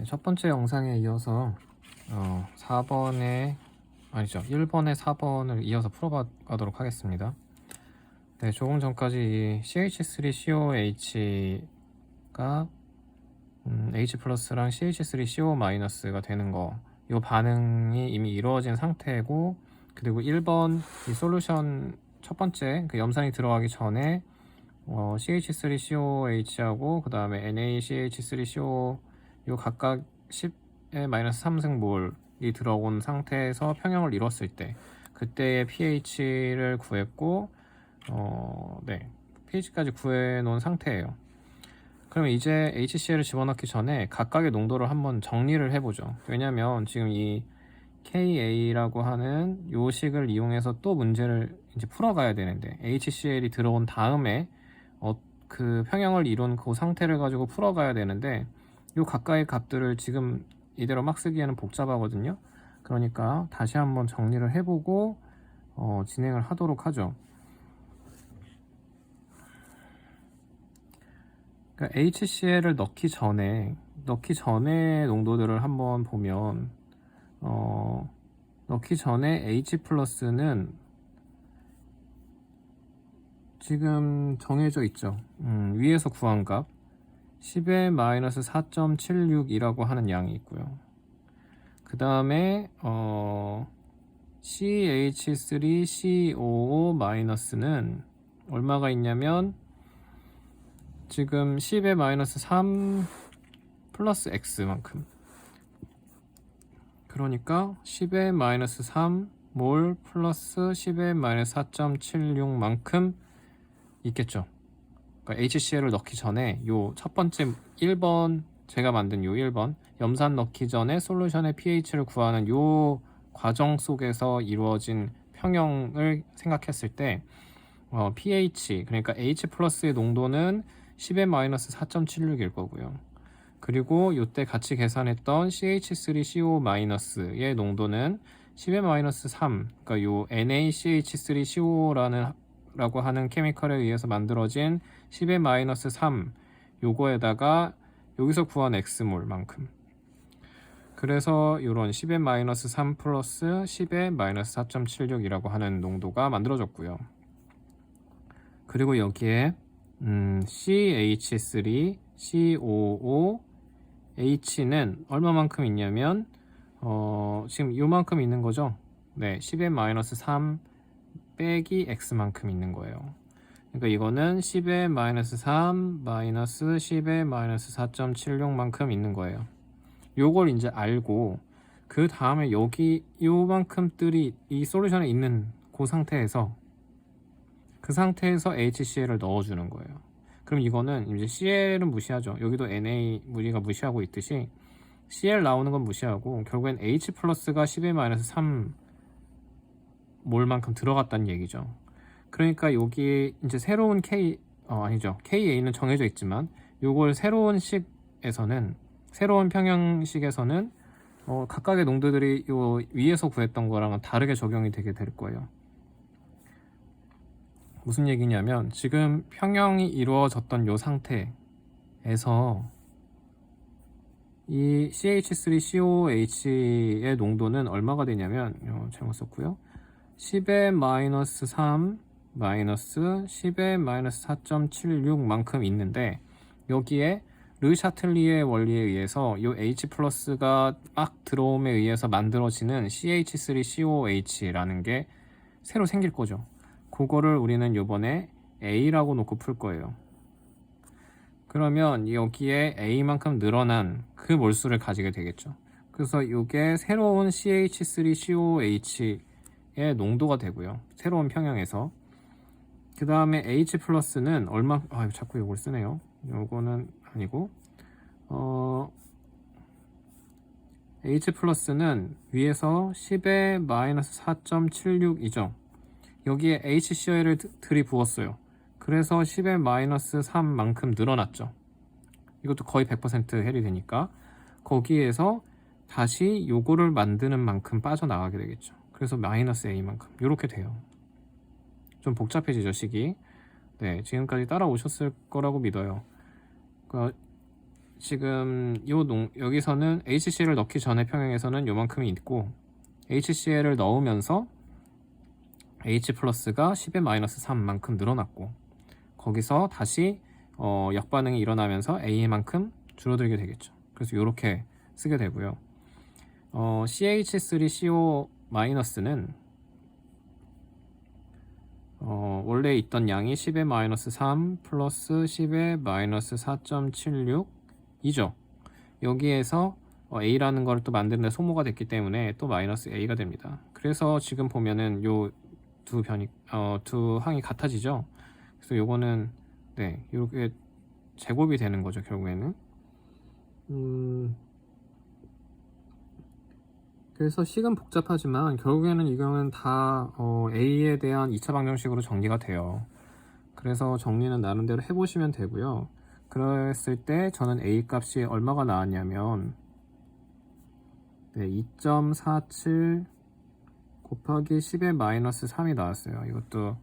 첫 번째 영상에 이어서 4번에 아니죠 1번에 4번을 이어서 풀어가도록 하겠습니다. 네, 조금 전까지 이 CH3COH가 H 플러스랑 CH3CO 마이너스가 되는 거, 이 반응이 이미 이루어진 상태고, 그리고 1번 이 솔루션 첫 번째 그 염산이 들어가기 전에 CH3COH하고 그 다음에 NaCH3CO 요 각각 10의 마이너스 3승몰이 들어온 상태에서 평형을 이뤘을 때 그때의 pH를 구했고 네, pH까지 구해 놓은 상태예요. 그러면 이제 HCl을 집어넣기 전에 각각의 농도를 한번 정리를 해보죠. 왜냐면 지금 이 KA라고 하는 요 식을 이용해서 또 문제를 이제 풀어가야 되는데, HCl이 들어온 다음에 그 평형을 이룬 그 상태를 가지고 풀어가야 되는데, 요 각각의 값들을 지금 이대로 막 쓰기에는 복잡하거든요. 그러니까 다시 한번 정리를 해보고 진행을 하도록 하죠. 그러니까 HCl을 넣기 전에 농도들을 한번 보면 넣기 전에 H 플러스는 지금 정해져 있죠. 위에서 구한 값 10의 마이너스 4.76이라고 하는 양이 있고요. 그 다음에 CH3COO 마이너스는 얼마가 있냐면 지금 10의 마이너스 3 플러스 X만큼, 그러니까 10의 마이너스 3몰 플러스 10의 마이너스 4.76만큼 있겠죠. 그러니까 HCl을 넣기 전에 요 첫 번째 1번 제가 만든 요 1번 염산 넣기 전에 솔루션의 pH를 구하는 요 과정 속에서 이루어진 평형을 생각했을 때 pH, 그러니까 H 플러스의 농도는 10의 마이너스 4.76일 거고요. 그리고 요때 같이 계산했던 CH3CO 마이너스의 농도는 10의 마이너스 3, 그러니까 요 NaCH3CO라는 라고 하는 케미컬에 의해서 만들어진 10의 마이너스 3 요거에다가 여기서 구한 X몰 만큼, 그래서 요런 10의 마이너스 3 플러스 10의 마이너스 4.76이라고 하는 농도가 만들어졌고요. 그리고 여기에 CH3COOH는 얼마만큼 있냐면 지금 요만큼 있는 거죠. 네, 10의 마이너스 3 빼기 X만큼 있는 거예요. 그러니까 이거는 10의 마이너스 3 마이너스 10의 마이너스 4.76만큼 있는 거예요. 요걸 이제 알고 그 다음에 여기 요만큼들이 이 솔루션에 있는 그 상태에서 HCl을 넣어주는 거예요. 그럼 이거는 이제 CL은 무시하죠. 여기도 NA 우리가 무시하고 있듯이 CL 나오는 건 무시하고 결국엔 H 플러스가 10의 마이너스 3 몰만큼 들어갔다는 얘기죠. 그러니까 여기 이제 새로운 KA는 정해져 있지만 요걸 새로운 평형식에서는 각각의 농도들이 요 위에서 구했던 거랑은 다르게 적용이 되게 될 거예요. 무슨 얘기냐면 지금 평형이 이루어졌던 요 상태에서 이 CH3COH의 농도는 얼마가 되냐면 잘못 썼고요. 10의 마이너스 3 마이너스 10의 마이너스 4.76만큼 있는데, 여기에 르샤틀리의 원리에 의해서 이 H 플러스가 막 들어옴에 의해서 만들어지는 CH3COH라는 게 새로 생길 거죠. 그거를 우리는 요번에 A라고 놓고 풀 거예요. 그러면 여기에 A만큼 늘어난 그 몰수를 가지게 되겠죠. 그래서 이게 새로운 CH3COH 의 농도가 되고요. 새로운 평형에서. 그 다음에 H 플러스는 자꾸 이걸 쓰네요. 요거는 아니고 H 플러스는 위에서 10의 마이너스 4.76이죠. 여기에 HCl을 들이부었어요. 그래서 10의 마이너스 3만큼 늘어났죠. 이것도 거의 100% 헬이 되니까 거기에서 다시 요거를 만드는 만큼 빠져나가게 되겠죠. 그래서 마이너스 A만큼 이렇게 돼요. 좀 복잡해지죠, 식이. 네, 지금까지 따라오셨을 거라고 믿어요. 그러니까 지금 여기서는 HCl을 넣기 전에 평형에서는 요만큼이 있고 HCl을 넣으면서 H 플러스가 10의 마이너스 3만큼 늘어났고 거기서 다시 역반응이 일어나면서 A만큼 줄어들게 되겠죠. 그래서 이렇게 쓰게 되고요. CH3CO 마이너스는 원래 있던 양이 10의 마이너스 3 플러스 10의 마이너스 4.76 이죠. 여기에서 A라는 걸 또 만드는데 소모가 됐기 때문에 또 마이너스 A가 됩니다. 그래서 지금 보면은 요 두 항이 같아지죠. 그래서 요거는 네 이렇게 제곱이 되는 거죠 결국에는. 그래서 식은 복잡하지만 결국에는 이거는 다 A에 대한 2차 방정식으로 정리가 돼요. 그래서 정리는 나름대로 해보시면 되고요. 그랬을 때 저는 A 값이 얼마가 나왔냐면 네, 2.47 곱하기 10의 마이너스 3이 나왔어요. 이것도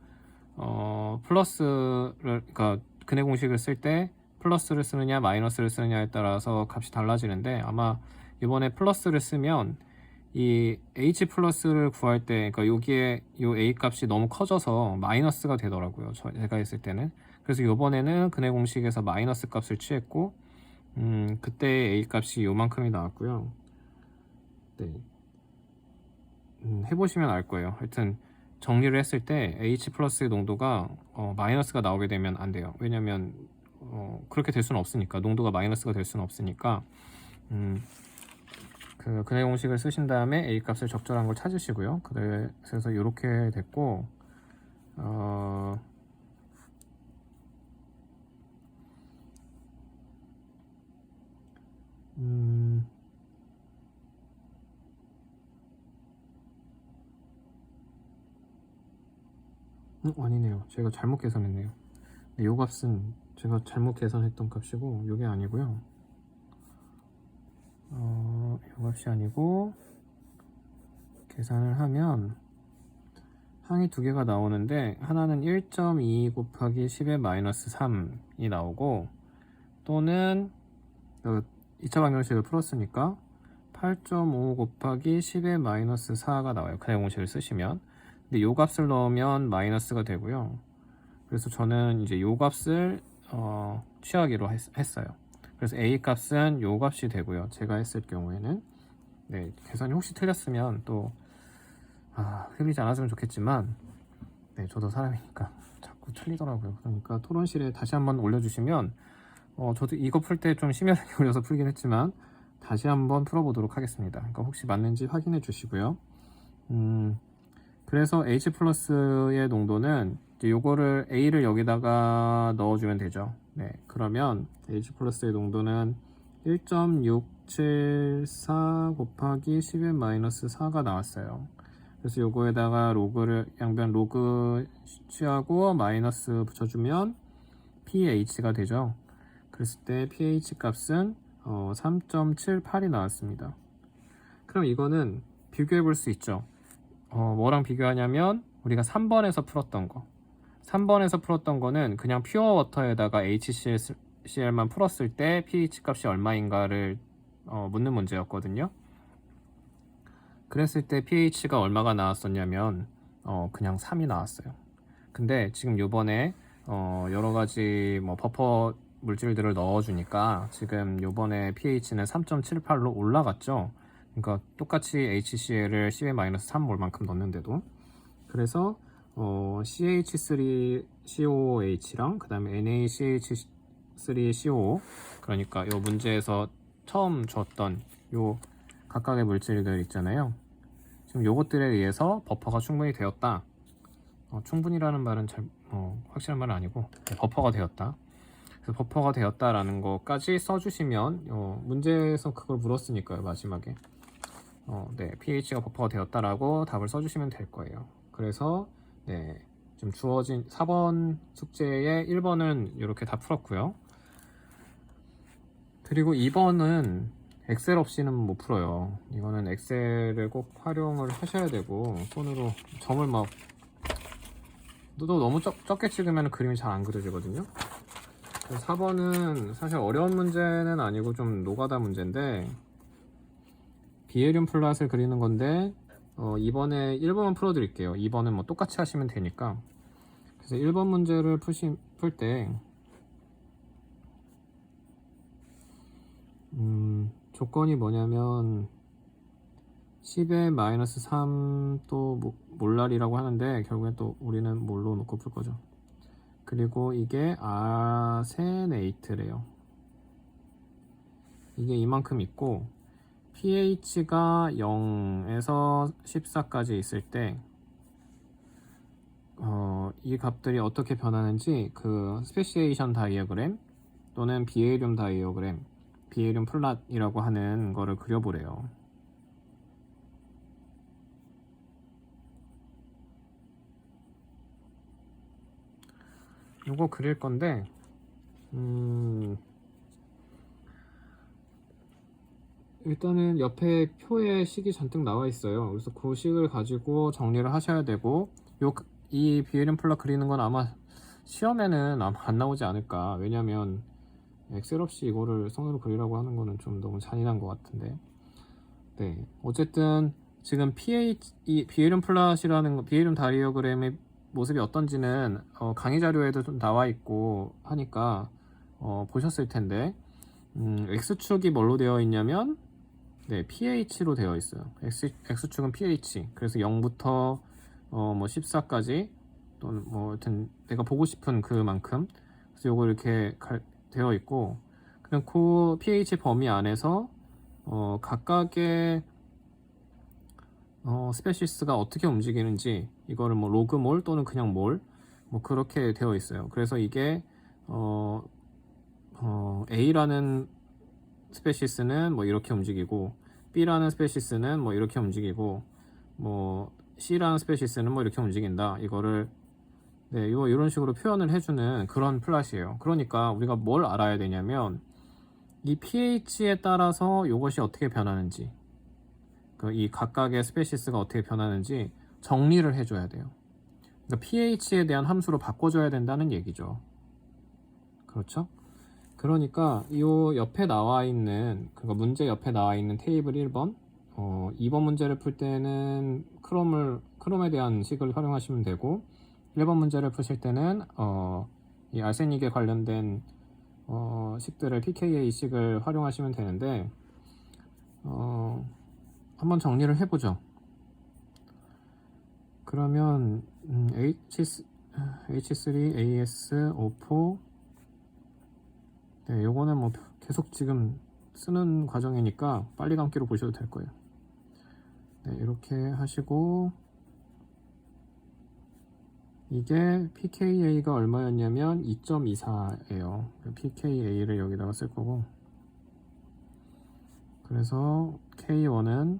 플러스를 그러니까 근해 공식을 쓸 때 플러스를 쓰느냐 마이너스를 쓰느냐에 따라서 값이 달라지는데 아마 이번에 플러스를 쓰면 이 H 플러스를 구할 때 그러니까 여기에 요 A 값이 너무 커져서 마이너스가 되더라고요. 제가 했을 때는. 그래서 이번에는 근해 공식에서 마이너스 값을 취했고 그때 A 값이 요만큼이 나왔고요. 네. 해보시면 알 거예요. 하여튼 정리를 했을 때 H 플러스의 농도가 마이너스가 나오게 되면 안 돼요. 왜냐면 그렇게 될 수는 없으니까 농도가 마이너스가 될 수는 없으니까 그 근해 공식을 쓰신 다음에 A 값을 적절한 걸 찾으시고요. 그래서 이렇게 됐고 아니네요. 제가 잘못 계산했네요. 이 값은 제가 잘못 계산했던 값이고 이게 아니고요. 이 값이 아니고 계산을 하면 항이 두 개가 나오는데 하나는 1.2 곱하기 10의 마이너스 3이 나오고 또는 2차 방정식을 풀었으니까 8.5 곱하기 10의 마이너스 4가 나와요. 근해 공식을 쓰시면. 근데 요 값을 넣으면 마이너스가 되고요. 그래서 저는 이제 요 값을 취하기로 했어요. 그래서 A 값은 요 값이 되고요. 제가 했을 경우에는 네, 계산이 혹시 틀렸으면 또 틀리지 않았으면 좋겠지만 네, 저도 사람이니까 자꾸 틀리더라고요. 그러니까 토론실에 다시 한번 올려주시면 저도 이거 풀 때 좀 심혈을 기울여서 풀긴 했지만 다시 한번 풀어보도록 하겠습니다. 그러니까 혹시 맞는지 확인해 주시고요. 그래서 H 플러스의 농도는 이제 요거를 A를 여기다가 넣어주면 되죠. 네, 그러면 H 플러스의 농도는 1.674 곱하기 10의 마이너스 4가 나왔어요. 그래서 요거에다가 양변 로그 취하고 마이너스 붙여주면 pH가 되죠. 그랬을 때 pH 값은 3.78이 나왔습니다. 그럼 이거는 비교해 볼 수 있죠. 뭐랑 비교하냐면 우리가 3번에서 풀었던 거 3번에서 풀었던 거는 그냥 퓨어 워터에다가 HCl만 풀었을 때 pH 값이 얼마인가를 묻는 문제였거든요. 그랬을 때 pH가 얼마가 나왔었냐면 그냥 3이 나왔어요. 근데 지금 요번에 여러가지 뭐 버퍼 물질들을 넣어주니까 지금 요번에 pH는 3.78로 올라갔죠. 그러니까 똑같이 HCl을 10-3몰만큼 넣는데도. 그래서 CH3COOH랑 그 다음에 NaCH3CO 그러니까 요 문제에서 처음 줬던 요 각각의 물질들 있잖아요. 지금 요것들에 의해서 버퍼가 충분히 되었다. 충분히라는 말은 잘 확실한 말은 아니고 버퍼가 되었다. 그래서 버퍼가 되었다라는 것까지 써주시면 문제에서 그걸 물었으니까요. 마지막에 네, pH가 버퍼가 되었다라고 답을 써주시면 될 거예요. 그래서 네, 좀 주어진 4번 숙제의 1번은 이렇게 다 풀었고요. 그리고 2번은 엑셀 없이는 못 풀어요. 이거는 엑셀을 꼭 활용을 하셔야 되고 손으로 점을 또 너무 적게 찍으면 그림이 잘 안 그려지거든요. 4번은 사실 어려운 문제는 아니고 좀 노가다 문제인데 비에륨 플랫을 그리는 건데 2번에 1번만 풀어드릴게요. 2번은 뭐 똑같이 하시면 되니까. 그래서 1번 문제를 풀 때 조건이 뭐냐면 10의 마이너스 3 또 몰랄이라고 하는데 결국엔 또 우리는 몰로 놓고 풀 거죠. 그리고 이게 아세네이트래요. 이게 이만큼 있고 pH가 0에서 14까지 있을 때 이 값들이 어떻게 변하는지 그 스페시에이션 다이어그램 또는 비에륨 다이어그램, 비에륨 플랫이라고 하는 거를 그려보래요. 이거 그릴 건데 일단은 옆에 표에 식이 잔뜩 나와 있어요. 그래서 그 식을 가지고 정리를 하셔야 되고 이 비에륨 플랫 그리는 건 아마 시험에는 아마 안 나오지 않을까. 왜냐면 엑셀 없이 이거를 손으로 그리라고 하는 거는 좀 너무 잔인한 것 같은데. 네, 어쨌든 지금 이 비에륨 플랫이라는 거, 비에륨 다이어그램의 모습이 어떤지는 강의 자료에도 좀 나와 있고 하니까 보셨을 텐데 X축이 뭘로 되어 있냐면 네, pH로 되어 있어요. X축은 pH. 그래서 0부터 뭐 14까지 또는 뭐 하여튼 내가 보고 싶은 그만큼. 그래서 요거 이렇게 되어 있고 그냥 그 pH 범위 안에서 각각의 스페시스가 어떻게 움직이는지 이거를 뭐 로그몰 또는 그냥 몰 뭐 그렇게 되어 있어요. 그래서 이게 A라는 스페시스는 뭐 이렇게 움직이고 B라는 스페시스는 뭐 이렇게 움직이고 뭐 C라는 스페시스는 뭐 이렇게 움직인다. 이거를 네, 이런 식으로 표현을 해주는 그런 플랫이에요. 그러니까 우리가 뭘 알아야 되냐면 이 pH에 따라서 이것이 어떻게 변하는지 이 각각의 스페시스가 어떻게 변하는지 정리를 해줘야 돼요. 그러니까 pH에 대한 함수로 바꿔줘야 된다는 얘기죠. 그렇죠? 그러니까 이 옆에 나와 있는 그러니까 문제 옆에 나와 있는 테이블 1번 2번 문제를 풀 때는 크롬에 대한 식을 활용하시면 되고 1번 문제를 푸실 때는 이 알세닉에 관련된 식들을 pKa 식을 활용하시면 되는데 한번 정리를 해보죠. 그러면 H3AS54 네, 요거는 뭐 계속 지금 쓰는 과정이니까 빨리 감기로 보셔도 될 거예요. 네, 이렇게 하시고 이게 pKa가 얼마였냐면 2.24예요. pKa를 여기다가 쓸 거고 그래서 K1은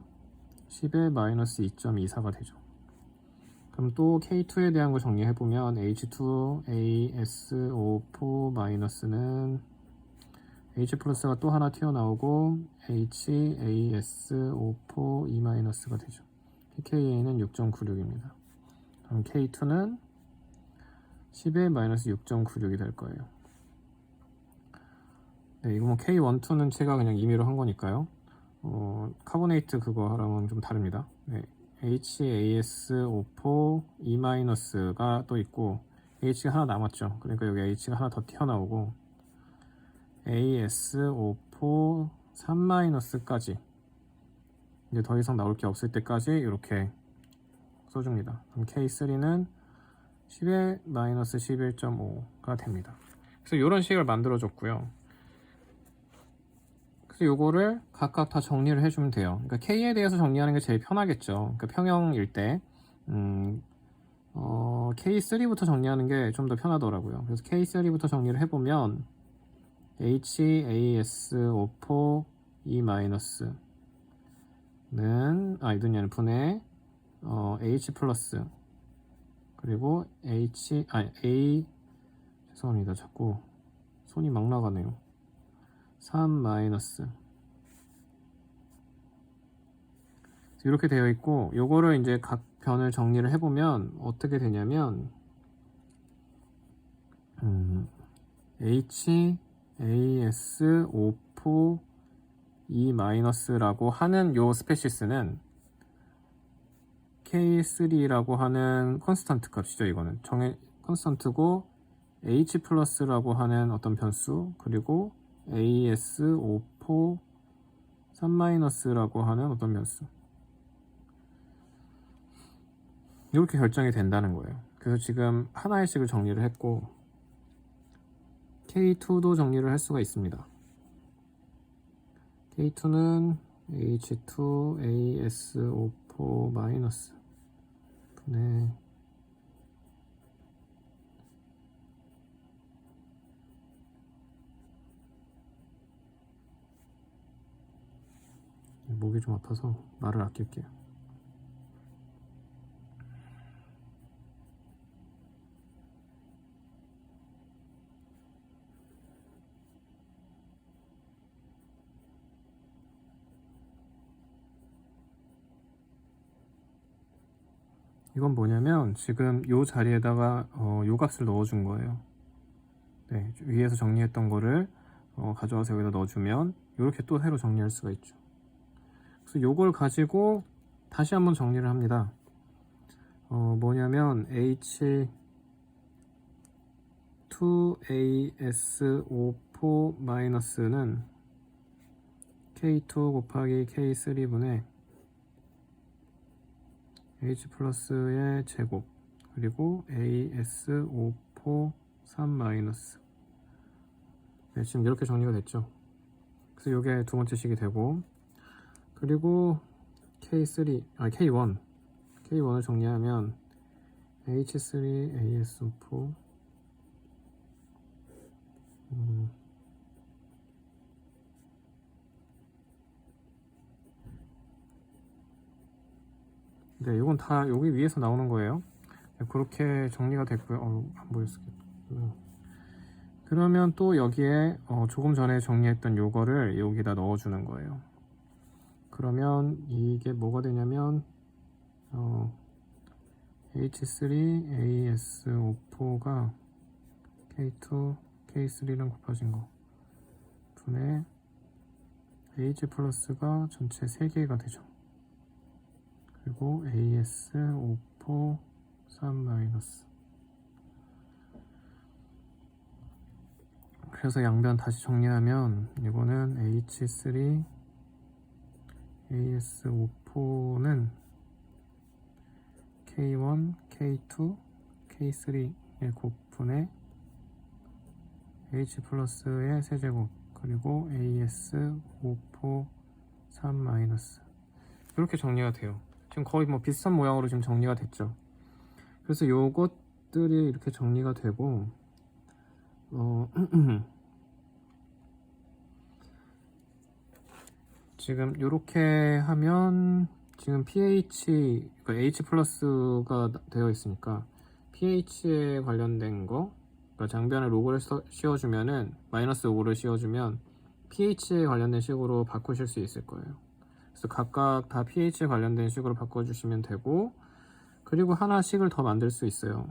10의 마이너스 2.24가 되죠. 그럼 또 K2에 대한 거 정리해보면 H2ASO4 마이너스는 H 플러스가 또 하나 튀어나오고 HASO4 E 마이너스가 되죠. pKa는 6.96입니다. 그럼 K2는 10의 마이너스 6.96이 될 거예요. 네, 이거 뭐 K1, 2는 제가 그냥 임의로 한 거니까요. 카보네이트 그거 하랑은 좀 다릅니다. 네, HASO4 E-가 또 있고 H가 하나 남았죠. 그러니까 여기 H가 하나 더 튀어나오고 ASO4 3-까지 이제 더 이상 나올 게 없을 때까지 이렇게 써줍니다. 그럼 K3는 10의 마이너스 11.5가 됩니다. 그래서 이런 식을 만들어 줬고요. 그래서 요거를 각각 다 정리를 해주면 돼요. 그러니까 K에 대해서 정리하는 게 제일 편하겠죠. 그러니까 평형일 때 K3부터 정리하는 게 좀 더 편하더라고요. 그래서 K3부터 정리를 해보면 HASO4 E-는 이든이 분의 H 플러스 그리고 A 죄송합니다. 자꾸 손이 막 나가네요. 3 마이너스 이렇게 되어 있고 요거를 이제 각 변을 정리를 해보면 어떻게 되냐면 HAS5포 E-라고 하는 요 스페시스는 K3라고 하는 컨스턴트 값이죠. 이거는 컨스턴트고 H 플러스라고 하는 어떤 변수, 그리고 AS5포 3-라고 하는 어떤 변수, 이렇게 결정이 된다는 거예요. 그래서 지금 하나의 식을 정리를 했고 K2도 정리를 할 수가 있습니다. K2는 H2AS5포 마이너스 분의 목이 좀 아파서 말을 아낄게요. 이건 뭐냐면 지금 요 자리에다가 요 값을 넣어준 거예요. 네, 위에서 정리했던 거를 가져와서 여기다 넣어주면 이렇게 또 새로 정리할 수가 있죠. 그래서 요걸 가지고 다시 한번 정리를 합니다. 뭐냐면 H2AS5포 마이너스는 K2 곱하기 K3분의 H 플러스의 제곱 그리고 AS5포 3 마이너스. 네, 지금 이렇게 정리가 됐죠. 그래서 이게 두 번째 식이 되고, 그리고 K1을 정리하면 H3AS5포 네, 이건 다 여기 위에서 나오는 거예요. 네, 그렇게 정리가 됐고요. 안 보였겠다. 그러면 또 여기에 조금 전에 정리했던 요거를 여기다 넣어주는 거예요. 그러면 이게 뭐가 되냐면 H3AS5포가 K2, K3랑 곱해진 거 분의 H 플러스가 전체 3개가 되죠. 그리고 AS5포 3 마이너스. 그래서 양변 다시 정리하면 이거는 H3 AS5포는 K1, K2, K3의 곱분의 H 플러스의 세제곱 그리고 AS5포 3 마이너스. 이렇게 정리가 돼요. 지금 거의 뭐 비슷한 모양으로 지금 정리가 됐죠. 그래서 요것들이 이렇게 정리가 되고 지금 이렇게 하면 지금 pH, 그러니까 H 플러스가 되어 있으니까 pH에 관련된 거, 그러니까 장변에 로그를 씌워주면은 마이너스 5를 씌워주면 pH에 관련된 식으로 바꾸실 수 있을 거예요. 그래서 각각 다 pH에 관련된 식으로 바꿔주시면 되고, 그리고 하나씩을 더 만들 수 있어요.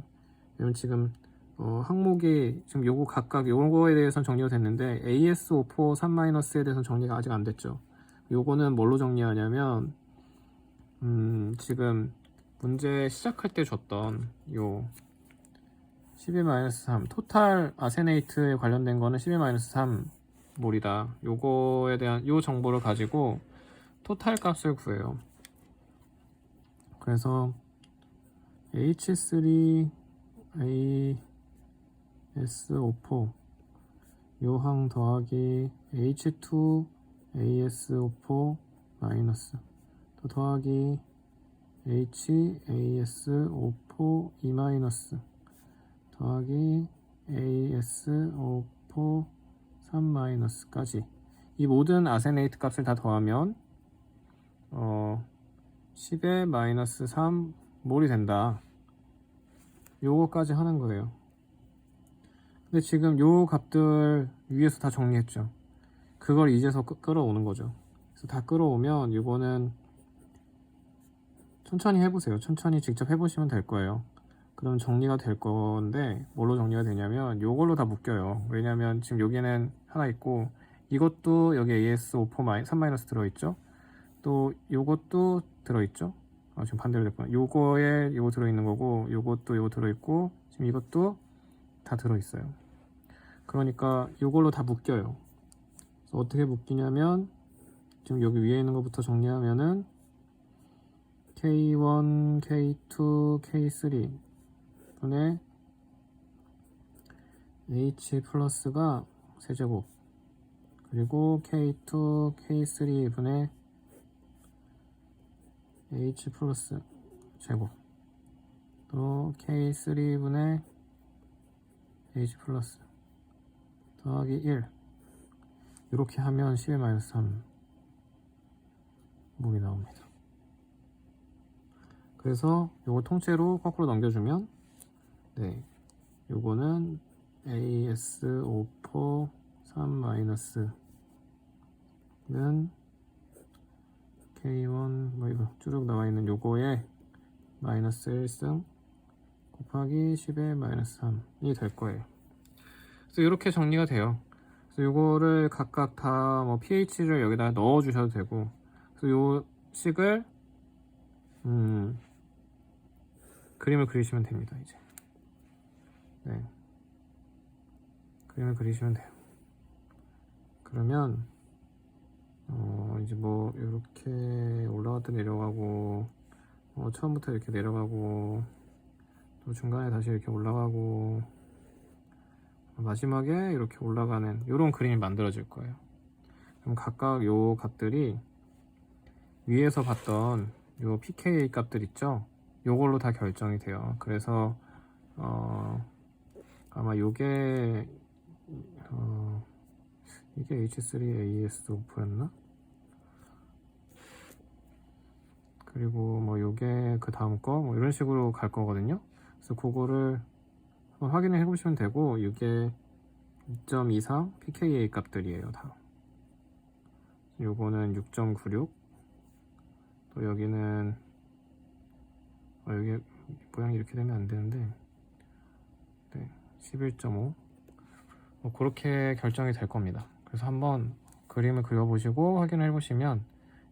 왜냐면 지금 항목이 지금 요거 각각 요거에 대해서는 정리가 됐는데 AS5포 3-에 대해서는 정리가 아직 안 됐죠. 요거는 뭘로 정리하냐면 지금 문제 시작할 때 줬던 요 12-3 토탈 아세네이트에 관련된 거는 12-3 몰이다. 요거에 대한 요 정보를 가지고 토탈 값을 구해요. 그래서 H3AS5포 요항 더하기 H2AS5포 마이너스 또 더하기 HAS5포 E 마이너스 더하기 AS5포 3 마이너스까지 이 모든 아세네이트 값을 다 더하면 10의 마이너스 3 몰이 된다. 요거까지 하는 거예요. 근데 지금 요 값들 위에서 다 정리했죠. 그걸 이제서 끌어오는 거죠. 그래서 다 끌어오면 이거는 천천히 해보세요. 천천히 직접 해보시면 될 거예요. 그럼 정리가 될 건데 뭘로 정리가 되냐면 요걸로 다 묶여요. 왜냐면 지금 여기는 하나 있고 이것도 여기 AS54 3 들어있죠. 또 요것도 들어있죠. 지금 반대로 됐구나. 요거에 요거 들어있는 거고 요것도 요거 들어있고 지금 이것도 다 들어있어요. 그러니까 요걸로 다 묶여요. 그래서 어떻게 묶이냐면 지금 여기 위에 있는 것부터 정리하면은 K1, K2, K3 분의 H 플러스가 세제곱 그리고 K2, K3 분의 H 플러스 제곱 또 K3 분의 H 플러스 더하기 1 이렇게 하면 11-3 몸이 나옵니다. 그래서 요거 통째로 거꾸로 넘겨주면 네, 요거는 AS54 3- 는 K1 뭐 이거 쭉 나와 있는 요거에 마이너스 1승 곱하기 10-3이 될 거예요. 그래서 이렇게 정리가 돼요. 그래서 요거를 각각 다 뭐 pH를 여기다 넣어 주셔도 되고 그래서 요 식을 그림을 그리시면 됩니다. 이제 네, 그림을 그리시면 돼요. 그러면 이제 뭐 이렇게 올라갔다 내려가고 처음부터 이렇게 내려가고 또 중간에 다시 이렇게 올라가고 마지막에 이렇게 올라가는 이런 그림이 만들어질 거예요. 그럼 각각 요 값들이 위에서 봤던 요 pKa 값들 있죠? 요걸로 다 결정이 돼요. 그래서 아마 요게 이게 H3AS5였나? 그리고 뭐 요게 그 다음 거 뭐 이런 식으로 갈 거거든요. 그래서 그거를 한번 확인을 해보시면 되고 이게 2.23 pKa 값들이에요. 다. 요거는 6.96 또 여기는 여기 모양이 이렇게 되면 안 되는데 네, 11.5 뭐 그렇게 결정이 될 겁니다. 그래서 한번 그림을 그려보시고 확인을 해보시면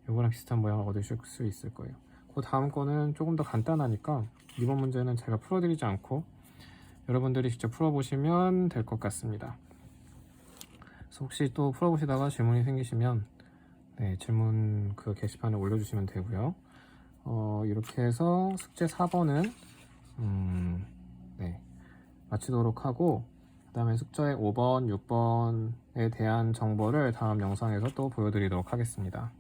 요거랑 비슷한 모양을 얻으실 수 있을 거예요. 그 다음 거는 조금 더 간단하니까 이번 문제는 제가 풀어드리지 않고 여러분들이 직접 풀어보시면 될 것 같습니다. 그래서 혹시 또 풀어보시다가 질문이 생기시면 네, 질문 그 게시판에 올려주시면 되고요. 이렇게 해서 숙제 4번은 네, 마치도록 하고 그 다음에 숙제 5번, 6번에 대한 정보를 다음 영상에서 또 보여드리도록 하겠습니다.